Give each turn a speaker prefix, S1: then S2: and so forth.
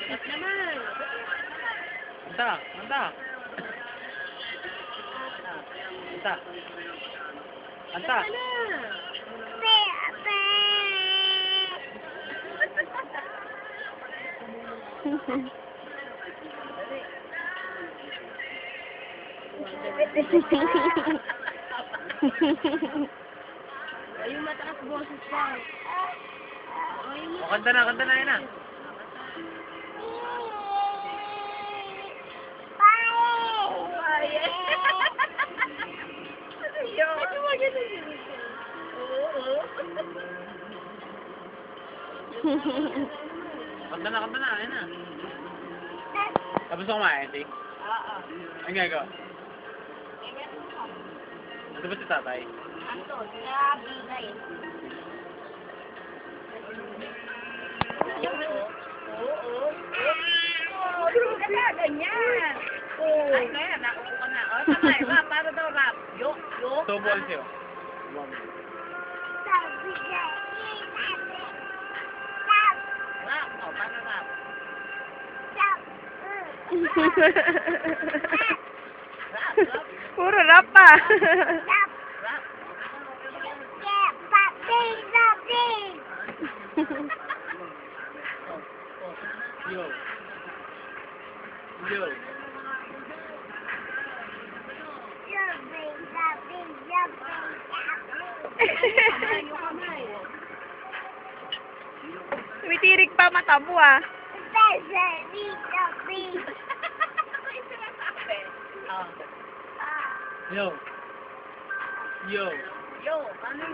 S1: Bilis naman.
S2: Anta, anta. Anta. Anta.
S1: Anta na. Ay, yung mataas boses pa.
S2: O, kanta na, yun na. Kanta na, yun na. Tapos ako kumain, Auntie?
S1: Oo.
S2: Ang gagawa? Ito ba si tatay?
S1: Ato, nabigay. Oo. Ganyan. Ay, kaya, naupo ka na. O, sabay, rap, para daw rap. Yo.
S2: Tubuan siya.
S1: Rap, o, para rap. Rap.
S3: Puro rap pa.
S1: Rap.
S2: Yo. Yo.
S1: Yung kamay.
S3: Tumitirik pa mata mo ah.
S1: Oh.
S2: Yo. Yo.
S1: Yo, ano